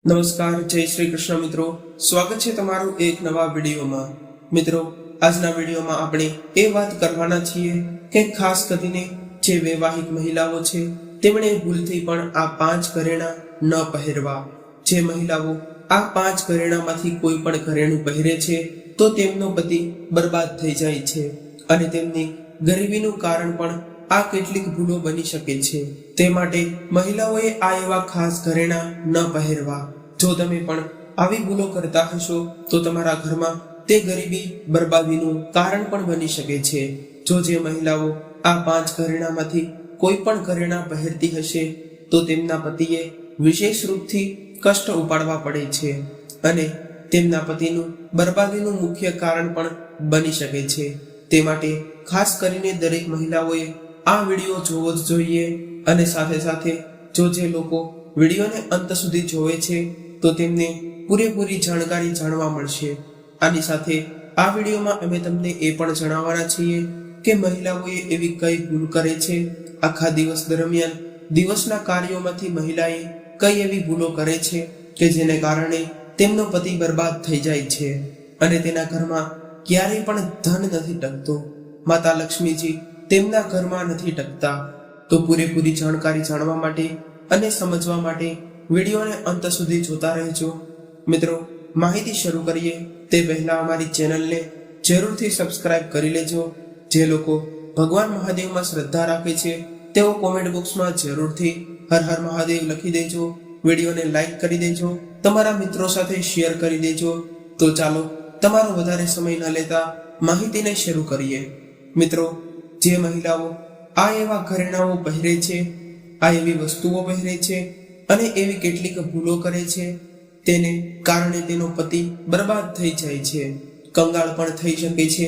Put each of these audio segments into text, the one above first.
નમસ્કાર, જય શ્રી કૃષ્ણ મિત્રો. સ્વાગત છે તમારું એક નવા વિડીયોમાં. મિત્રો, આજના વિડીયોમાં આપણે એ વાત કરવાના છીએ કે ખાસ કરીને જે વૈવાહિક મહિલાઓ છે તેમણે ભૂલથી પણ આ 5 ઘરેણાં ન પહેરવા. જે મહિલાઓ આ 5 ઘરેણામાંથી કોઈ પણ ઘરેણું પહેરે છે તો તેમનો પતિ બરબાદ થઈ જાય છે અને તેમની ગરીબીનું કારણ પણ આ કેટલીક ભૂલો બની શકે છે. તે માટે મહિલાઓએ આ એવા ખાસ ઘરેણાં ન પહેરવા. જો તમે પણ આવી ભૂલો કરતા હશો તો તમારા ઘરમાં તે ગરીબી બરબાદીનું કારણ પણ બની શકે છે. જો જે મહિલાઓ આ 5 ઘરેણામાંથી કોઈ પણ ઘરેણાં પહેરતી હશે તો તેમના પતિએ વિશેષ રૂપથી કષ્ટ ઉપાડવા પડે છે અને તેમના પતિનું બરબાદીનું મુખ્ય કારણ પણ બની શકે છે. તે માટે ખાસ કરીને દરેક મહિલાઓએ આ વિડીયો જોવો જ જોઈએ અને સાથે સાથે જે લોકો વિડીયોને અંત સુધી જોવે છે તો તેમને પૂરેપૂરી જાણકારી જાણવા મળશે. આની સાથે આ વિડીયોમાં અમે તમને એ પણ જણાવવાના છીએ કે મહિલાઓએ એવી કઈ ભૂલ કરે છે આખા દિવસ દરમિયાન દિવસના કાર્યોમાંથી મહિલાએ કઈ એવી ભૂલો કરે છે કે જેને કારણે તેમનો પતિ બરબાદ થઈ જાય છે અને તેના ઘરમાં ક્યારેય પણ ધન નથી ટકતું. માતા લક્ષ્મીજી તેમના ઘરમાં નથી ટકતા. તો પૂરેપૂરી જાણકારી જાણવા માટે અને સમજવા માટે વિડીયોને અંત સુધી જોતા રહેજો. મિત્રો, માહિતી શરૂ કરીએ તે પહેલા અમારી ચેનલને જરૂરથી સબસ્ક્રાઇબ કરી લેજો. જે લોકો ભગવાન મહાદેવમાં શ્રદ્ધા રાખે છે તેઓ કોમેન્ટ બોક્સમાં જરૂરથી હર હર મહાદેવ લખી દેજો. વિડીયોને લાઈક કરી દેજો, તમારા મિત્રો સાથે શેર કરી દેજો. તો ચાલો તમારો વધારે સમય ન લેતા માહિતીને શરૂ કરીએ. મિત્રો, જે મહિલાઓ આ એવા ઘરેણાઓ પહેરે છે, આ એવી વસ્તુઓ પહેરે છે અને એવી કેટલીક ભૂલો કરે છે તેને કારણે તેનો પતિ બરબાદ થઈ જાય છે, કંગાળ પણ થઈ શકે છે.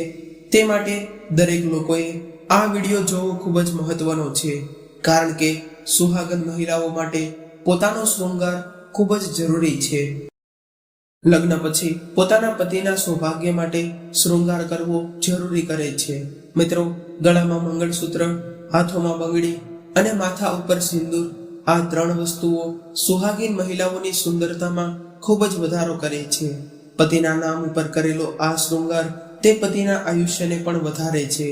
તે માટે દરેક લોકોએ આ વિડીયો જોવો ખૂબ જ મહત્વનો છે, કારણ કે સુહાગન મહિલાઓ માટે પોતાનો શૃંગાર ખૂબ જ જરૂરી છે. લગ્ન પછી પોતાના પતિના સૌભાગ્ય માટે શૃંગાર કરવો જરૂરી કરે છે. મિત્રો, ગળામાં મંગળસૂત્ર, હાથોમાં બંગડી અને માથા ઉપર સિંદૂર, આ 3 વસ્તુઓ સુહાગીન મહિલાઓની સુંદરતામાં ખૂબ જ વધારો કરે છે. પતિના નામ ઉપર કરેલો આ શૃંગાર તે પતિના આયુષ્યને પણ વધારે છે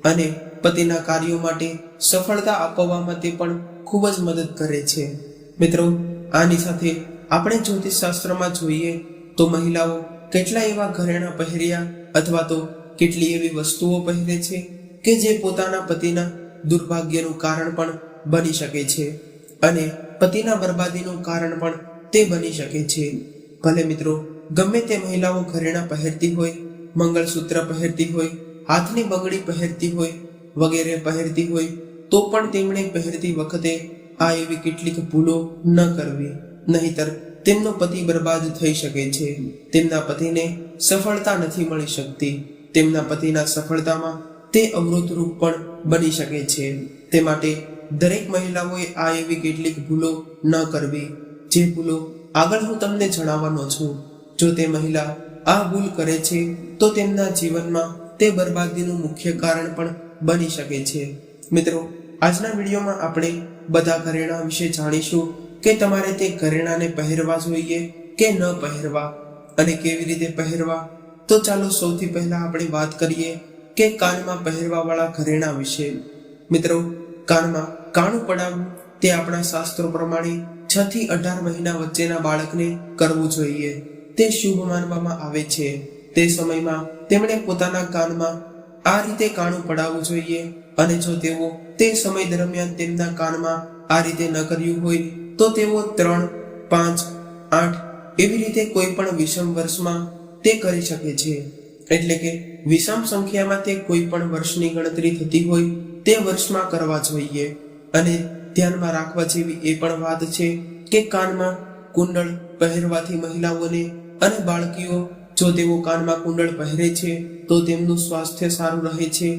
અને પતિના કાર્યો માટે સફળતા આપવામાં તે પણ ખૂબ જ મદદ કરે છે. મિત્રો, આની સાથે આપણે જ્યોતિષશાસ્ત્રમાં જોઈએ તો મહિલાઓ કેટલા એવા ઘરેણાં પહેર્યા અથવા તો કેટલી એવી વસ્તુઓ પહેરે છે કે જે પોતાના પતિના દુર્ભાગ્યનું કારણ પણ બની શકે છે અને પતિના બરબાદીનું કારણ પણ તે બની શકે છે. ભલે મિત્રો ગમે તે મહિલાઓ ઘરેણાં પહેરતી હોય, મંગળસૂત્ર પહેરતી હોય, હાથની બંગડી પહેરતી હોય, વગેરે પહેરતી હોય તો પણ તેમણે પહેરતી વખતે આ એવી કેટલીક ભૂલો ન કરવી, નહીતર તેમનો પતિ બરબાદ થઈ શકે છે. તેમના પતિને સફળતા નથી મળી શકતી. તેમના પતિના સફળતામાં તે અવરોધરૂપ પણ બની શકે છે. તે માટે દરેક મહિલાઓએ આ એવી કેટલીક ભૂલો ન કરવી. જે ભૂલો આગળ હું તમને જણાવવાનો છું. જો તે મહિલા આ ભૂલ કરે છે તો તેમના જીવનમાં તે બરબાદીનું મુખ્ય કારણ પણ બની શકે છે. મિત્રો, આજના વિડીયોમાં આપણે બધા ઘરેણાં વિશે જાણીશું કે તમારે તે ઘરેણાંને પહેરવા જોઈએ કે ન પહેરવા અને કેવી રીતે પહેરવા. તો ચાલો સૌથી પહેલા આપણે વાત કરીએ કે કાનમાં પહેરવા વાળા ઘરેણાં વિશે. મિત્રો, કાનમાં કાણું પડાવવું તે આપણા શાસ્ત્રો પ્રમાણે 6 થી 18 મહિના વચ્ચેના બાળકને કરવું જોઈએ. તે શુભ માનવામાં આવે છે. તે સમયમાં તેમણે પોતાના કાનમાં આ રીતે કાણું પડાવવું જોઈએ અને જો તેઓ તે સમય દરમિયાન તેમના કાનમાં આ રીતે ન કર્યું હોય તો તેઓ 3, 5, 8 એવી રીતે કોઈ પણ વિષમ વર્ષમાં તે કરી શકે છે. એટલે કે વિષમ સંખ્યામાં તે કોઈ પણ વર્ષની ગણતરી થતી હોય તે વર્ષમાં કરવા જોઈએ. અને ધ્યાનમાં રાખવા જેવી એ પણ વાત છે કે કાનમાં કુંડળ પહેરવાથી મહિલાઓને અને બાળકીઓ જો તેઓ કાનમાં કુંડળ પહેરે છે તો તેમનું સ્વાસ્થ્ય સારું રહે છે.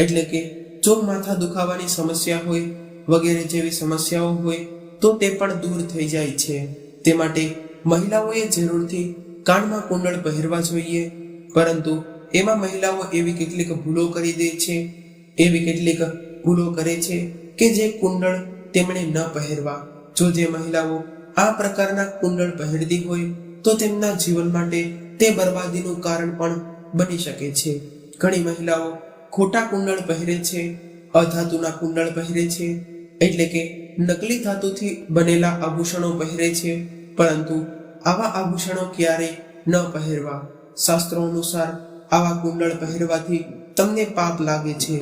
એટલે કે જો માથા દુખાવાની સમસ્યા હોય વગેરે જેવી સમસ્યાઓ હોય તો તે પણ દૂર થઈ જાય છે. તે માટે મહિલાઓએ જરૂરથી કાનમાં કુંડળ પહેરવા જોઈએ. પરંતુ એમાં મહિલાઓ એવી કેટલીક ભૂલો કરી દે છે, એવી કેટલીક ભૂલો કરે છે કે જે કુંડળ તેમણે ન પહેરવા. જો જે મહિલાઓ આ પ્રકારના કુંડળ પહેરતી હોય તો તેમના જીવન માટે તે બરબાદીનું કારણ પણ બની શકે છે. ઘણી મહિલાઓ ખોટા કુંડળ પહેરે છે, અધાતુના કુંડળ પહેરે છે, એટલે કે નકલી ધાતુથી બનેલા આભૂષણો પહેરે છે, પરંતુ આવા આભૂષણો ક્યારેય ન પહેરવા. શાસ્ત્રો અનુસાર આવા કુંડળ પહેરવાથી તમને પાપ લાગે છે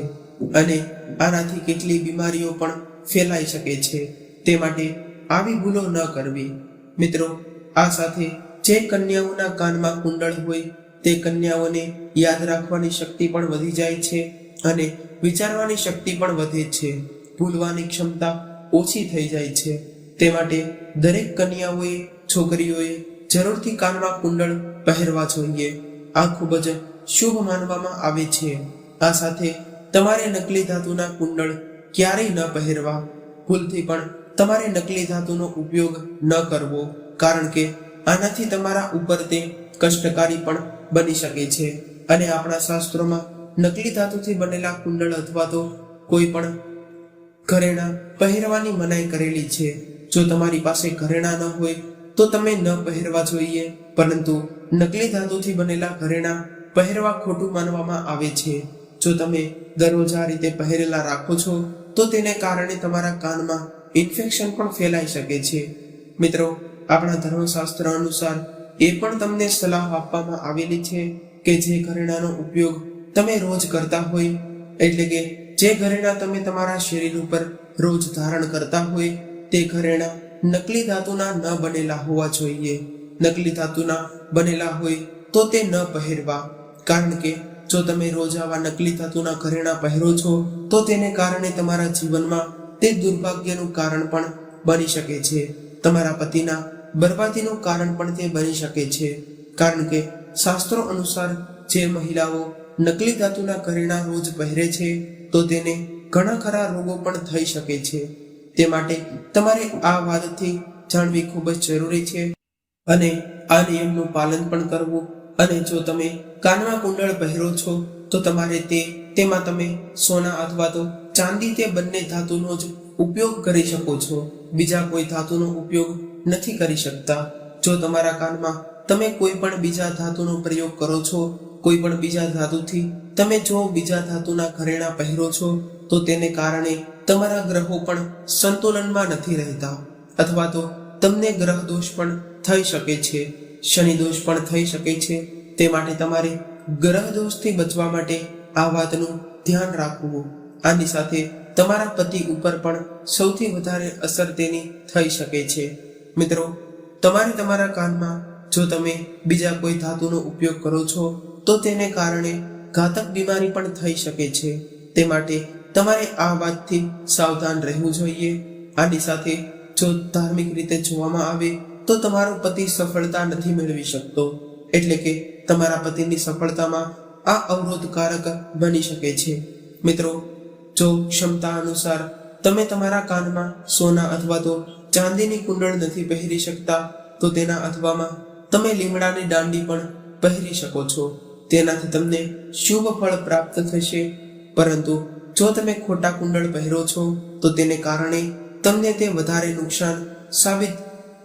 અને આનાથી કેટલી બીમારીઓ પણ ફેલાઈ શકે છે. તે માટે આવી ભૂલો ન કરવી. મિત્રો, આ સાથે જે કન્યાઓના કાનમાં કુંડળ હોય તે કન્યાઓને યાદ રાખવાની શક્તિ પણ વધી જાય છે અને વિચારવાની શક્તિ પણ વધે છે. ભૂલવાની ક્ષમતા ઓછી થઈ જાય છે. તે માટે દરેક કન્યાઓએ, છોકરીઓએ જરૂરથી કાનમાં કુંડળ પહેરવા જોઈએ. આ ખૂબ જ શુભ માનવામાં આવે છે. આ સાથે તમારે નકલી ધાતુના કુંડળ ક્યારેય ન પહેરવા. ભૂલથી પણ તમારે નકલી ધાતુનો ઉપયોગ ન કરવો, કારણ કે આનાથી તમારા ઉપર તે કષ્ટકારી પણ બની શકે છે. અને આપણા શાસ્ત્રોમાં નકલી ધાતુથી બનેલા કુંડળ અથવા તો કોઈ પણ ઘરેણાં પહેરવાની મનાઈ કરેલી છે. જો તમારી પાસે ઘરેણાં ન હોય તો તમે ન પહેરવા જોઈએ, પરંતુ નકલી ધાતુથી બનેલા ઘરેણાં પહેરવા ખોટું માનવામાં આવે છે. જો તમે દરરોજ આ રીતે પહેરેલા રાખો છો તો તેને કારણે તમારા કાનમાં ઇન્ફેક્શન પણ ફેલાઈ શકે છે. મિત્રો, આપણા ધર્મશાસ્ત્ર અનુસાર એ પણ તમને સલાહ આપવામાં આવેલી છે કે જે ઘરેણાંનો ઉપયોગ તમે રોજ કરતા હોય, એટલે કે જે ઘરેણાં તમે તમારા શરીર ઉપર રોજ ધારણ કરતા હોય તે ઘરેણાં નકલી ધાતુના ન બનેલા હોવા જોઈએ. નકલી ધાતુના બનેલા હોય તો તે ન પહેરવા, કારણ કે જો તમે રોજ આવા નકલી ધાતુના ઘરેણાં પહેરો છો તો તેને કારણે તમારા જીવનમાં તે દુર્ભાગ્યનું કારણ પણ બની શકે છે. તમારા પતિના બરબાદીનું કારણ પણ તે બની શકે છે, કારણ કે શાસ્ત્રો અનુસાર જે મહિલાઓ નકલી ધાતુના ઘરેણાં રોજ પહેરે છે તો તેને ઘણા ખરા રોગો પણ થઈ શકે છે. તે માટે તમારે આ વાતથી જાણવી ખૂબ જ જરૂરી છે અને આ નિયમનું પાલન પણ કરવું. અને જો તમે કાનમાં કુંડળ પહેરો છો તો તમારે તેમાં તમે સોના અથવા તો ચાંદી તે બંને ધાતુનો જ ઉપયોગ કરી શકો છો. બીજા કોઈ ધાતુનો ઉપયોગ નથી કરી શકતા. જો તમારા કાનમાં તમે કોઈ પણ બીજા ધાતુનો પ્રયોગ કરો છો, કોઈ પણ બીજા ધાતુથી તમે જો બીજા ધાતુના ઘરેણાં પહેરો છો તો તેને કારણે તમારા ગ્રહો પણ સંતુલનમાં નથી રહેતા, અથવા તો તમને ગ્રહ દોષ પણ થઈ શકે છે, શનિ દોષ પણ થઈ શકે છે. તે માટે તમારે ગ્રહ દોષથી બચવા માટે આ વાતનું ધ્યાન રાખવું. આની સાથે તમારા પતિ ઉપર પણ સૌથી વધારે અસર તેની થઈ શકે છે. મિત્રો, તમારે તમારા કાનમાં જો તમે બીજા કોઈ ધાતુનો ઉપયોગ કરો છો તો તેને કારણે ઘાતક બીમારી પણ થઈ શકે છે. તે માટે તમારે આ વાતથી સાવધાન રહેવું જોઈએ. આની સાથે જો ધાર્મિક રીતે જોવામાં આવે તો તમારો પતિ સફળતા નથી મેળવી શકતો, એટલે કે તમારા પતિની સફળતામાં આ અવરોધકારક બની શકે છે. મિત્રો, જો ક્ષમતા અનુસાર તમે તમારા કાનમાં સોના અથવા તો ચાંદીની કુંડળ નથી પહેરી શકતા તો તેના અથવામાં તમે લીમડાની દાંડી પણ પહેરી શકો છો. તેનાથી તમને શુભ ફળ પ્રાપ્ત થશે. પરંતુ જો તમે ખોટા કુંડળ પહેરો છો તો તેને કારણે તમને તે વધારે નુકસાન સાબિત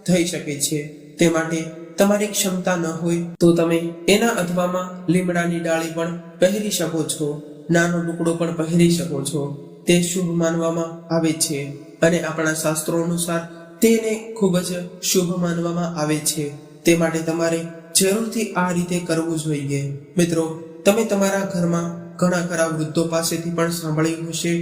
થઈ શકે છે. તે માટે તમારી ક્ષમતા ન હોય તો તમે એના અથવામાં લીમડાની ડાળી પણ પહેરી શકો છો, નાનો ટુકડો પણ પહેરી શકો છો. તે શુભ માનવામાં આવે છે અને આપણા શાસ્ત્રો અનુસાર તેને ખૂબ જ શુભ માનવામાં આવે છે. તે માટે તમારે જરૂરથી આ રીતે કરવું જોઈએ. મિત્રો, તમે તમારા ઘરમાં ઘણા ખરા વૃદ્ધો પાસેથી પણ સાંભળ્યું હશે,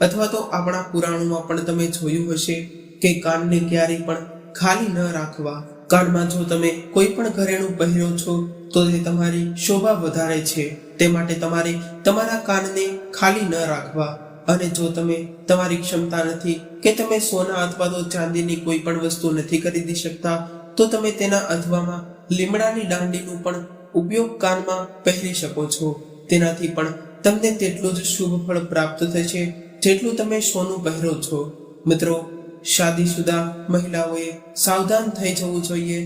અથવા તો આપણા પુરાણોમાં પણ તમે જોયું હશે કે કાનને ક્યારેય પણ ખાલી ન રાખવા. કાનમાં જો તમે કોઈ પણ ઘરેણું પહેરો છો તો તે તમારી શોભા વધારે છે. તે માટે તમારે તમારા કાનને ખાલી ન રાખવા. અને જો તમે તમારી ક્ષમતા નથી કે તમે સોના અથવા તો ચાંદીની કોઈ પણ વસ્તુ નથી ખરીદી શકતા તો તમે તેના અથવામાં લીમડાની દાંડીનું પણ ઉપયોગ કાનમાં પહેરી શકો છો. તેનાથી પણ તમને તેટલું જ શુભ ફળ પ્રાપ્ત થશે જેટલું તમે સોનું પહેરો છો. મિત્રો, શાદીશુદા મહિલાઓએ સાવધાન થઈ જવું જોઈએ,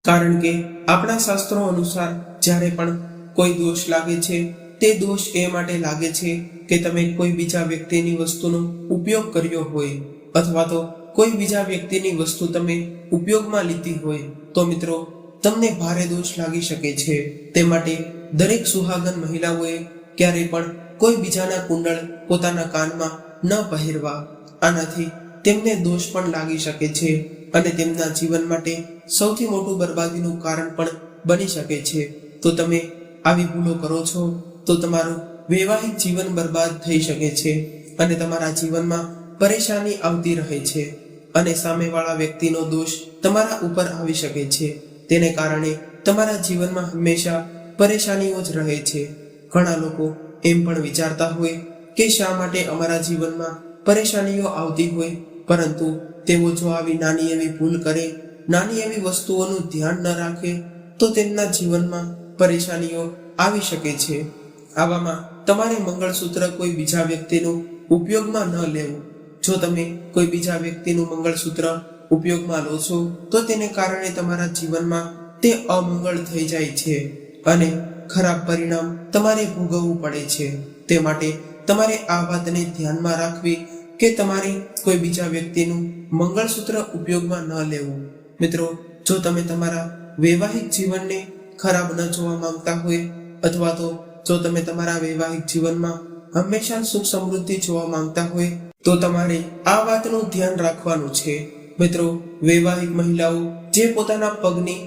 કારણ કે આપણા શાસ્ત્રો અનુસાર જ્યારે પણ કોઈ દોષ લાગે છે તે દોષ એ માટે લાગે છે કે તમે કોઈ બીજા વ્યક્તિની વસ્તુનો ઉપયોગ કર્યો હોય, અથવા તો કોઈ બીજા વ્યક્તિની વસ્તુ તમે ઉપયોગમાં લીધી હોય તો મિત્રો તમને ભારે દોષ લાગી શકે છે. તે માટે દરેક સુહાગન મહિલાઓએ ક્યારેય પણ કોઈ બીજાના કુંડળ પોતાના કાનમાં ન પહેરવા. આનાથી તેમને દોષ પણ લાગી શકે છે અને તેમના જીવન માટે સૌથી મોટું બરબાદીનું કારણ પણ બની શકે છે. તો તમે આવી ભૂલો કરો છો તો તમારું વૈવાહિક જીવન બરબાદ થઈ શકે છે અને તમારા જીવનમાં પરેશાની આવતી રહે છે અને સામેવાળા વ્યક્તિનો દોષ તમારા ઉપર આવી શકે છે. તેને કારણે તમારા જીવનમાં હંમેશા પરેશાનીઓ જ રહે છે. ઘણા લોકો એમ પણ વિચારતા હોય કે શા માટે અમારા જીવનમાં પરેશાનીઓ આવતી હોય, પરંતુ તેઓ જો આવી નાની એવી ભૂલ કરે, નાની એવી વસ્તુઓનું ધ્યાન ન રાખે તો તેમના જીવનમાં પરેશાનીઓ આવી શકે છે. આવામાં તમારે મંગળસૂત્ર કોઈ બીજા વ્યક્તિનું ઉપયોગમાં ન લેવું. જો તમે કોઈ બીજા વ્યક્તિનું મંગળસૂત્ર ઉપયોગમાં લો છો તો તેને કારણે તમારા જીવનમાં તે અમંગળ થઈ જાય છે અને ખરાબ પરિણામ તમારે ભોગવવું પડે છે. તે માટે તમારે આ વાતને ધ્યાનમાં રાખવી કે તમારે કોઈ બીજા વ્યક્તિનું મંગળસૂત્ર ઉપયોગમાં ન લેવું. મિત્રો, જો તમે તમારા વૈવાહિક જીવનને ખરાબ ન જોવા માંગતા હોય અથવા તો જો તમે તમારા વૈવાહિક જીવનમાં હંમેશા સુખ સમૃદ્ધિ જોવા માંગતા હોય તો તમારે આ વાતનું ધ્યાન રાખવાનું છે. મિત્રો, વૈવાહિક મહિલાઓ જે પોતાના પગની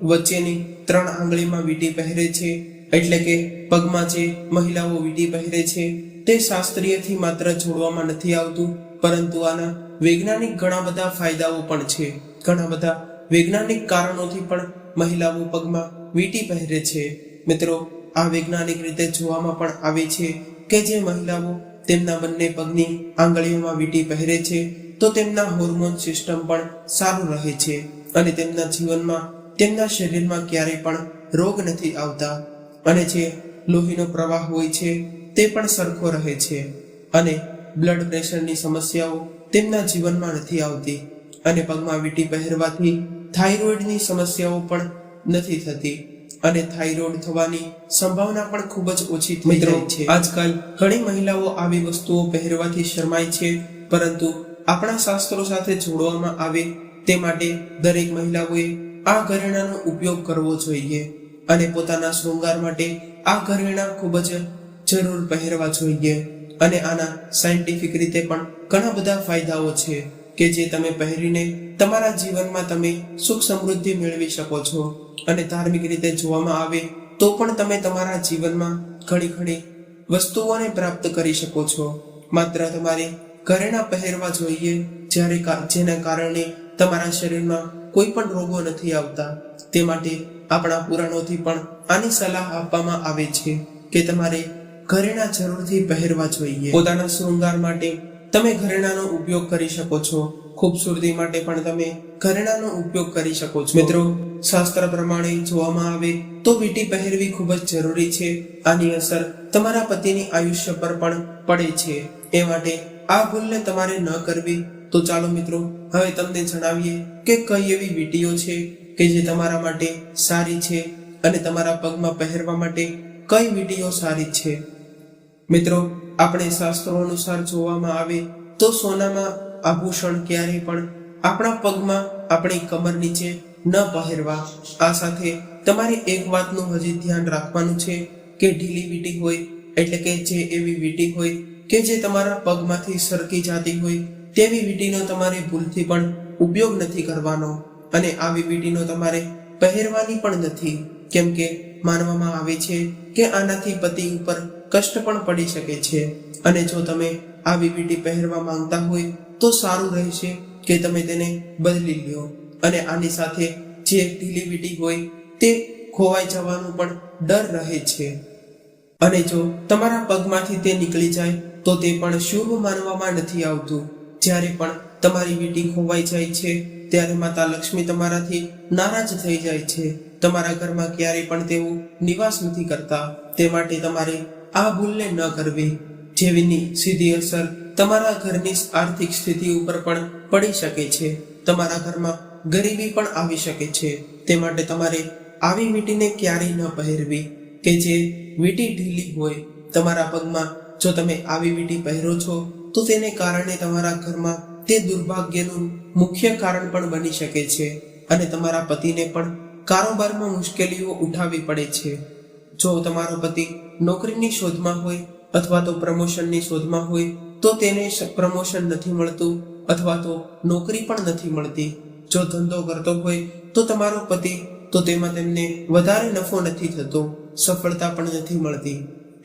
વચ્ચેની 3 આંગળીમાં વીંટી પહેરે છે, એટલે કે પગમાં જે મહિલાઓ વીંટી પહેરે છે તે શાસ્ત્રીયથી માત્ર જોડવામાં નથી આવતું, પરંતુ આના વૈજ્ઞાનિક ઘણા બધા ફાયદાઓ પણ છે. ઘણા બધા વૈજ્ઞાનિક કારણોથી પણ મહિલાઓ પગમાં વીંટી પહેરે છે. મિત્રો, આ વૈજ્ઞાનિક રીતે જોવામાં પણ આવે છે કે જે મહિલાઓ તેમના બંને પગની આંગળીઓમાં વીંટી પહેરે છે તો તેમના હોર્મોન સિસ્ટમ પણ સારું રહે છે અને તેમના જીવનમાં, તેમના શરીરમાં ક્યારેય પણ રોગ નથી આવતા અને જે લોહીનો પ્રવાહ હોય છે તે પણ સરખો રહે છે અને બ્લડ પ્રેશરની સમસ્યાઓ તેમના જીવનમાં નથી આવતી અને પગમાં વીંટી પહેરવાથી થાઇરોઇડની સમસ્યાઓ પણ નથી થતી અને થાઇરોઇડ થવાની સંભાવના પણ ખૂબ જ ઓછી થઈ જાય છે. આજકાલ ઘણી મહિલાઓ આવી વસ્તુઓ પહેરવાથી શરમાય છે, પરંતુ આપણા શાસ્ત્રો સાથે જોડવામાં આવે તે માટે દરેક મહિલાઓએ આ ઘરેણાંનો ઉપયોગ કરવો જોઈએ અને પોતાના શૃંગાર માટે આ ઘરેણાં ખૂબ જ જરૂર પહેરવા જોઈએ. અને આના સાયન્ટિફિક રીતે પણ ઘણા બધા ફાયદાઓ છે કે જે તમે પહેરીને તમારા જીવનમાં તમે સુખ સમૃદ્ધિ મેળવી શકો છો અને ધાર્મિક રીતે જોવામાં આવે તો પણ તમે તમારા જીવનમાં ઘણી વસ્તુઓને પ્રાપ્ત કરી શકો છો. માત્ર તમારે ઘરેણાં પહેરવા જોઈએ જેના કારણે તમારા શરીરમાં કોઈ પણ રોગો નથી આવતા. તે માટે આપણા પુરાણોથી પણ આની સલાહ આપવામાં આવે છે કે તમારે ઘરેણાં જરૂરથી પહેરવા જોઈએ. પોતાના શૃંગાર માટે તમે ઘરેણાંનો ઉપયોગ કરી શકો છો. ખૂબસૂરતી માટે પણ તમે ઘરેણાંનો ઉપયોગ કરી શકો છો. મિત્રો, શાસ્ત્ર પ્રમાણે જોવામાં આવે તો વીંટી પહેરવી ખૂબ જ જરૂરી છે. આની અસર તમારા પતિની આયુષ્ય પર પણ પડે છે. એ માટે આ ભૂલને તમારે ન કરવી. તો ચાલો મિત્રો, હવે તમને જણાવીએ કે કઈ એવી વીંટીઓ છે કે જે તમારા માટે સારી છે અને તમારા પગમાં પહેરવા માટે કઈ વીંટીઓ સારી છે. મિત્રો, આપણે શાસ્ત્રો અનુસાર જોવામાં આવે તો સોનામાં આભૂષણ ક્યારેય પણ આપણા પગમાં, આપણી કમર નીચે ન પહેરવા. આ સાથે તમારે એક વાતનું હજી ધ્યાન રાખવાનું છે કે ઢીલી વીંટી હોય, એટલે કે જે એવી વીંટી હોય કે જે તમારા પગમાંથી સરકી જતી હોય તેવી વીંટીનો તમારે ભૂલથી પણ ઉપયોગ નથી કરવાનો અને આવી વીંટીનો તમારે પહેરવાની પણ નથી, કેમ કે માનવામાં આવે છે કે આનાથી પતિ ઉપર કષ્ટ પણ પડી શકે છે. અને જો તમે આવી વીંટી પહેરવા માંગતા હોય તો સારું રહેશે કે તમે તેને બદલી લ્યો. અને આની સાથે જે ઢીલી વીંટી હોય તે ખોવાઈ જવાનું પણ ડર રહે છે અને જો તમારા પગમાંથી તે નીકળી જાય તો તે પણ શુભ માનવામાં નથી આવતું. જ્યારે પણ તમારી વીંટી ખોવાઈ જાય છે ત્યારે માતા લક્ષ્મી તમારાથી નારાજ થઈ જાય છે. તમારા ઘરમાં ક્યારેય પણ તેઓ નિવાસ નથી કરતા. તે માટે તમારે આ ભૂલને ન કરવી, જેવીની સીધી અસર તમારા ઘરની આર્થિક સ્થિતિ ઉપર પણ પડી શકે છે. તમારા ઘરમાં ગરીબી પણ આવી શકે છે. તે માટે તમારે આવી વીંટીને ક્યારેય ન પહેરવી કે જે વીંટી ઢીલી હોય. તમારા પગમાં જો તમે આવી વીંટી પહેરો છો તો તેને કારણે તમારા ઘરમાં તે દુર્ભાગ્યનું મુખ્ય કારણ પણ બની શકે છે અને તમારા પતિને પણ કારોબારમાં મુશ્કેલીઓ ઉઠાવવી પડે છે. જો તમારો પતિ નોકરીની શોધમાં હોય અથવા તો પ્રમોશનની શોધમાં હોય તો તેને પ્રમોશન નથી મળતું અથવા તો નોકરી પણ નથી મળતી. જો ધંધો કરતો હોય તો તમારો પતિ તો તેમાં તેમને વધારે નફો નથી થતો, સફળતા પણ નથી મળતી.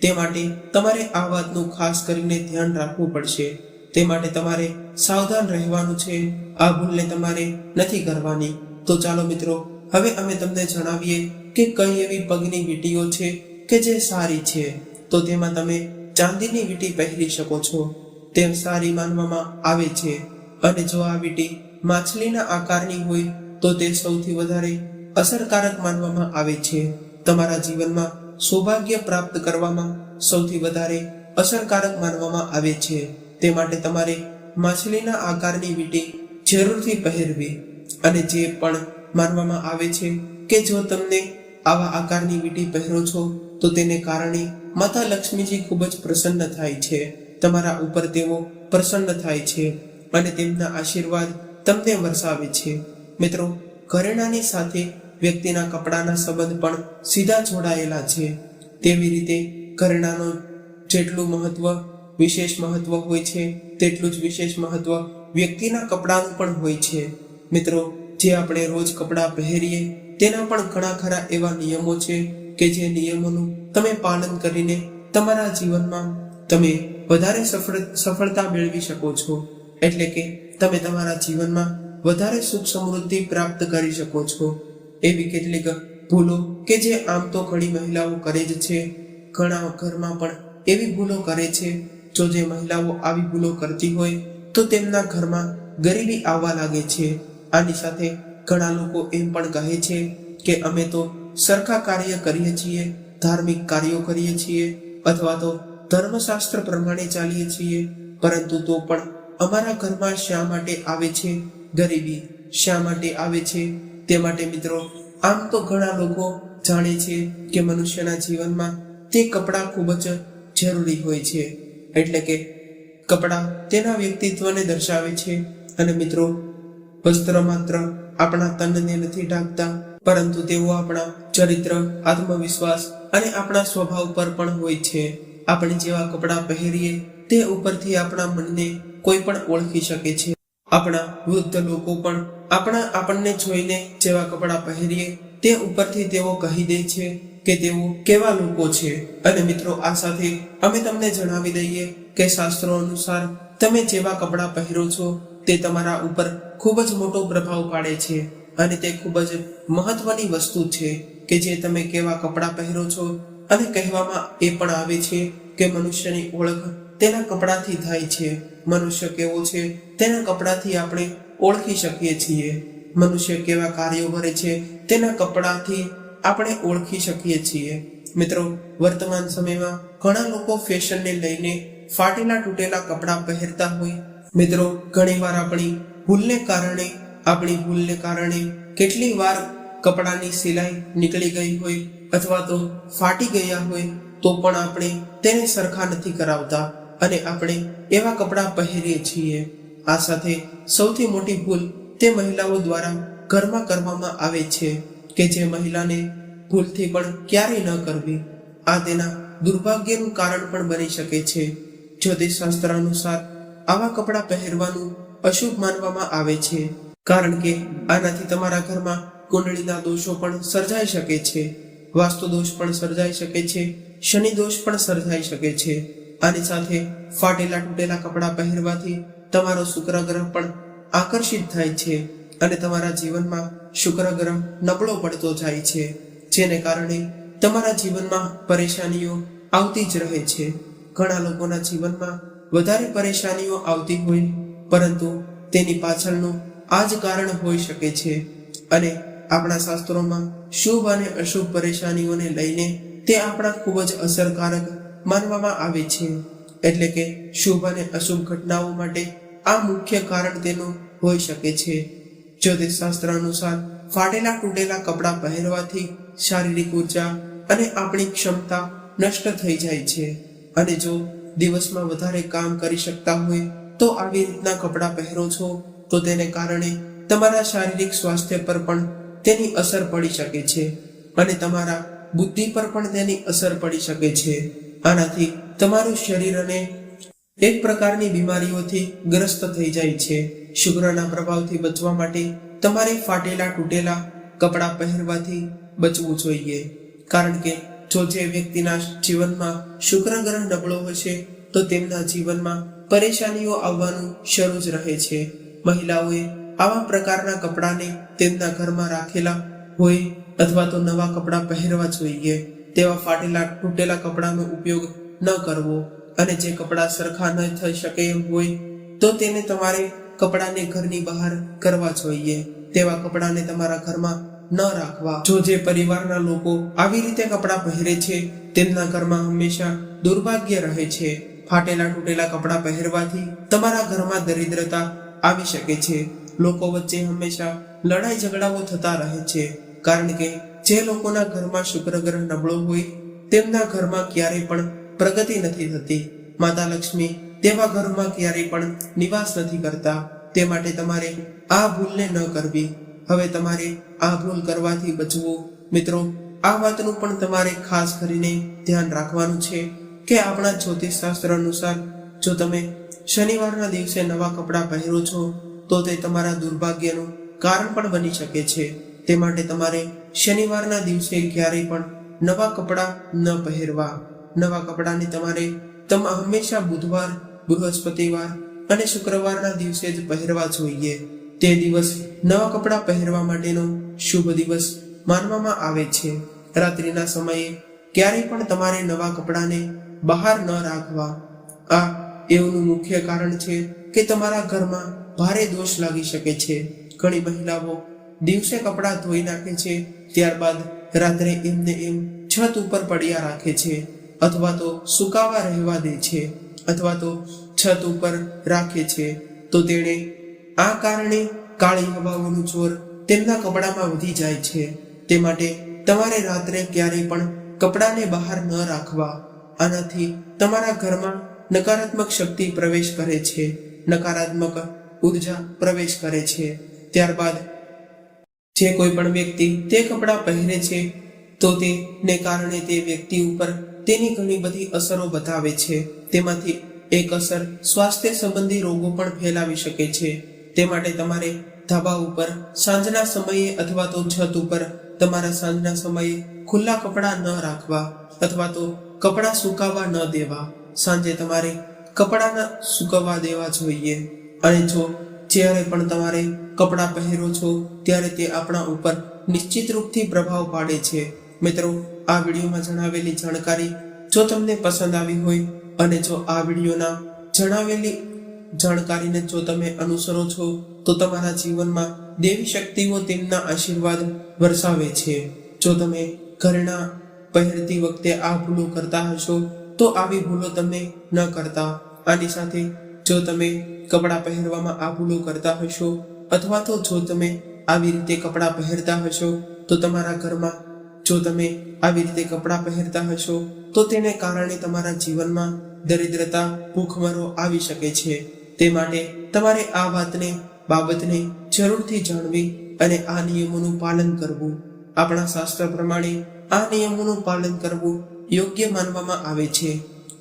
તે માટે તમારે આ વાતનું ખાસ કરીને ધ્યાન રાખવું પડશે. તે માટે તમારે સાવધાન રહેવાનું છે. આ ભૂલને તમારે નથી કરવાની. તો ચાલો મિત્રો, હવે અમે તમને જણાવીએ કે કઈ એવી પગની વીંટીઓ છે કે જે સારી છે. તો તેમાં તમે ચાંદીની વીંટી પહેરી શકો છો. તે સારી માનવામાં આવે છે. અને જો આ વીંટી માછલીના આકારની હોય તો તે સૌથી વધારે અસરકારક માનવામાં આવે છે. તમારા જીવનમાં સૌભાગ્ય પ્રાપ્ત કરવામાં સૌથી વધારે અસરકારક માનવામાં આવે છે. તે માટે તમારે માછલીના આકારની વીંટી જરૂરથી પહેરવી. અને જે પણ માનવામાં આવે છે કે જો તમને આવા આકારની વીંટી પહેરો છો તો તેને કારણે માતા લક્ષ્મીજી ખૂબ જ પ્રસન્ન થાય છે. તમારા ઉપર તેઓ પ્રસન્ન થાય છે અને તેમના આશીર્વાદ તમને વરસાવે છે. મિત્રો, ઘરેણાંની સાથે વ્યક્તિના કપડાના સંબંધ પણ સીધા જોડાયેલા છે. તેવી રીતે ઘરેણાંનું જેટલું વિશેષ મહત્વ હોય છે તેટલું જ વિશેષ મહત્વ વ્યક્તિના કપડાનું પણ હોય છે. મિત્રો, જે આપણે રોજ કપડાં પહેરીએ તેના પણ ઘણા ખરા એવા નિયમો છે કે જે નિયમોનું તમે પાલન કરીને તમારા જીવનમાં તમે વધારે સફળતા મેળવી શકો છો. એટલે કે તમે તમારા જીવનમાં વધારે સુખ સમૃદ્ધિ પ્રાપ્ત કરી શકો છો. એવી કેટલીક ભૂલો કે જે આમ તો ઘણી મહિલાઓ કરે જ છે, ઘણા ઘરમાં પણ એવી ભૂલો કરે છે. જો જે મહિલાઓ આવી ભૂલો કરતી હોય તો તેમના ઘરમાં ગરીબી આવવા લાગે છે. આની સાથે ઘણા લોકો એમ પણ કહે છે કે અમે તો સરખા કાર્ય કરીએ છીએ, ધાર્મિક કાર્યો કરીએ છીએ અથવા તો ધર્મશાસ્ત્ર પ્રમાણે ચાલીએ છીએ, પરંતુ તો પણ અમારા ઘરમાં શા માટે આવે છે ગરીબી, શા માટે આવે છે? તે માટે મિત્રો, આમ તો ઘણા લોકો જાણે છે કે મનુષ્યના જીવનમાં તે કપડાં ખૂબ જ જરૂરી હોય છે. એટલે કે કપડાં તેના વ્યક્તિત્વને દર્શાવે છે. અને મિત્રો, વસ્ત્ર માત્ર આપણા તનને નથી ઢાંકતા, પરંતુ તેઓ આપણા ચરિત્ર, આત્મવિશ્વાસ અને આપણા સ્વભાવ પર પણ હોય છે. આપણે જેવા કપડાં પહેરીએ તે ઉપરથી આપણા મનને કોઈ પણ ઓળખી શકે છે. આપણા વૃદ્ધ લોકો પણ આપણને જોઈને જેવા કપડાં પહેરીએ તે ઉપરથી તેઓ કહી દે છે કે તેઓ કેવા લોકો છે. અને મિત્રો, આ સાથે અમે તમને જણાવી દઈએ કે શાસ્ત્રો અનુસાર તમે જેવા કપડાં પહેરો છો તે તમારા ઉપર ખૂબ જ મોટો પ્રભાવ પાડે છે. અને તે ખૂબ જ મહત્વની વસ્તુ છે કે જે તમે કેવા કપડાં પહેરો છો. અને કહેવામાં એ પણ આવે છે કે મનુષ્યની ઓળખ તેના કપડાથી થાય છે. મનુષ્ય કેવો છે તેના કપડાથી આપણે ઓળખી શકીએ છીએ. મનુષ્ય કેવા કાર્યો કરે છે તેના કપડાથી આપણે ઓળખી શકીએ છીએ. મિત્રો, વર્તમાન સમયમાં ઘણા લોકો ફેશનને લઈને ફાટેલા તૂટેલા કપડાં પહેરતા હોય. મિત્રો, ઘણીવાર આપણી ભૂલને કારણે કેટલી વાર કપડાની સિલાઈ નીકળી ગઈ હોય અથવા તો ફાટી ગયા હોય તો પણ આપણે તેને સરખા નથી કરાવતા અને આપણે એવા કપડાં પહેરીએ છીએ. આ સાથે સૌથી મોટી ભૂલ તે મહિલાઓ દ્વારા ઘરમાં કરવામાં આવે છે કે જે મહિલાને ભૂલથી પણ ક્યારેય ન કરવી. આ તેના દુર્ભાગ્યનું કારણ પણ બની શકે છે. જ્યોતિષશાસ્ત્ર અનુસાર આવા કપડાં પહેરવાનું અશુભ માનવામાં આવે છે, કારણ કે આનાથી તમારા ઘરમાં કુંડળીના દોષો પણ સર્જાઈ શકે છે, વાસ્તુ દોષ પણ સર્જાઈ શકે છે, શનિ દોષ પણ સર્જાઈ શકે છે. આની સાથે ફાટેલા તૂટેલા કપડાં પહેરવાથી તમારો શુક્ર ગ્રહ પણ આકર્ષિત થાય છે અને તમારા જીવનમાં શુક્ર ગ્રહ નબળો પડતો જાય છે, જેને કારણે તમારા જીવનમાં પરેશાનીઓ આવતી જ રહે છે. ઘણા લોકોના જીવનમાં વધારે પરેશાનીઓ આવતી હોય, પરંતુ તેની પાછળનું આ જ કારણ હોઈ શકે છે. અને આપણા શાસ્ત્રોમાં શુભ અને અશુભ પરેશાનીઓને લઈને તે આપણા ખૂબ જ અસરકારક માનવામાં આવે છે. એટલે કે શુભ અને અશુભ ઘટનાઓ માટે આ મુખ્ય કારણ તેનું હોઈ શકે છે. જ્યોતિષશાસ્ત્ર અનુસાર ફાટેલા તૂટેલા કપડાં પહેરવાથી શારીરિક ઉર્જા અને આપણી ક્ષમતા નષ્ટ થઈ જાય છે. અને જો દિવસમાં વધારે કામ કરી શકતા હોય તો આવી રીતના કપડાં પહેરો છો તો તેને કારણે તમારા શારીરિક સ્વાસ્થ્ય પર પણ તેની અસર પડી શકે છે અને તમારા બુદ્ધિ પર પણ તેની અસર પડી શકે છે. આનાથી તમારું શરીર અને એક પ્રકારની બીમારીઓથી ગ્રસ્ત થઈ જાય છે. શુક્રના પ્રભાવથી બચવા માટે તમારે ફાટેલા તૂટેલા કપડાં પહેરવાથી બચવું જોઈએ, કારણ કે જો જે વ્યક્તિના જીવનમાં શુક્ર ગ્રહ નબળો હશે તો તેમના જીવનમાં પરેશાનીઓ આવવાનું શરૂ જ રહે છે. મહિલાઓએ આવા પ્રકારના કપડાને તેમના ઘરમાં રાખેલા હોય અથવા તો નવા કપડાં પહેરવા જોઈએ. તેવા ફાટેલા તૂટેલા કપડાનો ઉપયોગ ન કરવો અને જે કપડાં સરખા ન થઈ શકે એમ હોય તો તેને તમારે કપડાને ઘરની બહાર કરવા જોઈએ. તેવા કપડાને તમારા ઘરમાં ન રાખવા. જો જે પરિવારના લોકો આવી રીતે કપડાં પહેરે છે તેમના ઘરમાં હંમેશા દુર્ભાગ્ય રહે છે. ફાટેલા તૂટેલા કપડાં પહેરવાથી તમારા ઘરમાં દરિદ્રતા આવી શકે છે. લોકો વચ્ચે હંમેશા લડાઈ ઝઘડાઓ થતા રહે છે, કારણ કે જે લોકોના ઘરમાં શુક્ર ગ્રહ નબળો હોય તેમના ઘરમાં ક્યારેય પણ પ્રગતિ નથી થતી. માતા લક્ષ્મી તેવા ઘરમાં ક્યારેય પણ નિવાસ નથી કરતા. તે માટે તમારે આ ભૂલને ન કરવી. હવે તમારે આ ભૂલ કરવાથી બચવું. મિત્રો, આ વાતનું પણ તમારે ખાસ કરીને ધ્યાન રાખવાનું છે કે આપણા જ્યોતિષ શાસ્ત્ર અનુસાર જો તમે શનિવારના દિવસે નવા કપડાં પહેરો છો તો તે તમારા દુર્ભાગ્યનું કારણ પણ બની શકે છે. તે માટે તમારે શનિવારના દિવસે ક્યારેય પણ નવા કપડાં ન પહેરવા. નવા કપડાને તમારે હંમેશા બુધવાર, બૃહસ્પતિવાર અને શુક્રવારના દિવસે જ પહેરવા જોઈએ. તે દિવસ નવા કપડાં પહેરવા માટેનો શુભ દિવસ માનવામાં આવે છે. રાત્રિના સમયે ક્યારેય પણ તમારે નવા કપડાને બહાર ન રાખવા. આ એવું મુખ્ય કારણ છે કે તમારા ઘરમાં ભારે દોષ લાગી શકે છે. ઘણી મહિલાઓ દિવસે કપડાં ધોઈ નાખે છે, ત્યારબાદ રાત્રે એમને એમ છત ઉપર પડ્યા રાખે છે અથવા તો સુકાવા રહેવા દે છે અથવા તો છત ઉપર રાખે છે. તો તેણે આ કારણે કાળી હવાઓનું જોર તેમના કપડામાં વધી જાય છે. તે માટે તમારે રાત્રે ક્યારેય પણ કપડાને બહાર ન રાખવા. આનાથી તમારા ઘરમાં નકારાત્મક શક્તિ પ્રવેશ કરે છે, નકારાત્મક ઉર્જા પ્રવેશ કરે છે. ત્યારબાદ જે કોઈ પણ વ્યક્તિ તે કપડાં પહેરે છે તો તેને કારણે તે વ્યક્તિ ઉપર તેની ઘણી બધી અસરો બતાવે છે. તેમાંથી એક અસર સ્વાસ્થ્ય સંબંધી રોગો પણ ફેલાવી શકે છે. તે માટે તમારે ધાબા ઉપર સાંજના સમયે અથવા તો છત ઉપર તમારા સાંજના સમયે ખુલ્લા કપડાં ન રાખવા અથવા તો કપડાં સુકાવા ન દેવા. સાંજે તમારે કપડાં સુકવવા દેવા જોઈએ. અને જો જ્યારે પણ તમારે કપડાં પહેરો છો ત્યારે તે આપણા ઉપર નિશ્ચિત રૂપથી પ્રભાવ પાડે છે. મિત્રો, આ વિડીયોમાં જણાવેલી જાણકારી જો તમને પસંદ આવી હોય અને જો આ વિડીયોના જણાવેલી જાણકારીને જો તમે અનુસરો છો તો તમારા જીવનમાં દેવી શક્તિઓ તેમના આશીર્વાદ વરસાવે છે. જો તમે ઘરેણાં પહેરતી વખતે આ ભૂલો કરતા હશો તો આવી ભૂલો તમે ન કરતા. આની સાથે જો તમે કપડાં પહેરવામાં આ ભૂલો કરતા હશો અથવા તો જો તમે આવી રીતે કપડાં પહેરતા હશો તો તમારા ઘરમાં જો તમે આવી રીતે કપડાં પહેરતા હશો તો તેને કારણે તમારા જીવનમાં દરિદ્રતા, ભૂખમરો આવી શકે છે. તે માટે તમારે આ બાબતને જરૂરથી જાણવી અને આ નિયમોનું પાલન કરવું. આપણા શાસ્ત્ર પ્રમાણે આ નિયમોનું પાલન કરવું યોગ્ય માનવામાં આવે છે.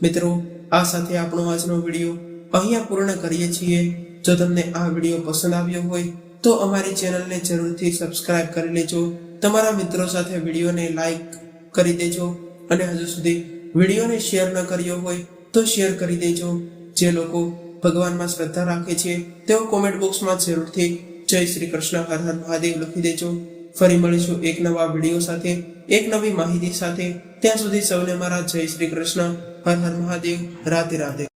મિત્રો, આ સાથે આપણો આજનો વિડીયો અહીંયા પૂર્ણ કરીએ છીએ. જો તમને આ વિડીયો પસંદ આવ્યો હોય તો અમારી ચેનલને જરૂરથી સબસ્ક્રાઇબ કરી લેજો. તમારા મિત્રો સાથે વિડીયોને લાઈક કરી દેજો અને હજુ સુધી વિડીયોને શેર ન કર્યો હોય તો શેર કરી દેજો. જે લોકો ભગવાનમાં શ્રદ્ધા રાખે છે તેઓ કોમેન્ટ બોક્સમાં જરૂરથી જય શ્રી કૃષ્ણ, હર હર મહાદેવ લખી દેજો. ફરી મળીશું એક નવા વિડીયો સાથે, એક નવી માહિતી સાથે. ત્યાં સુધી સૌને મારા જય શ્રી કૃષ્ણ, હર હર મહાદેવ, રાધે રાધે.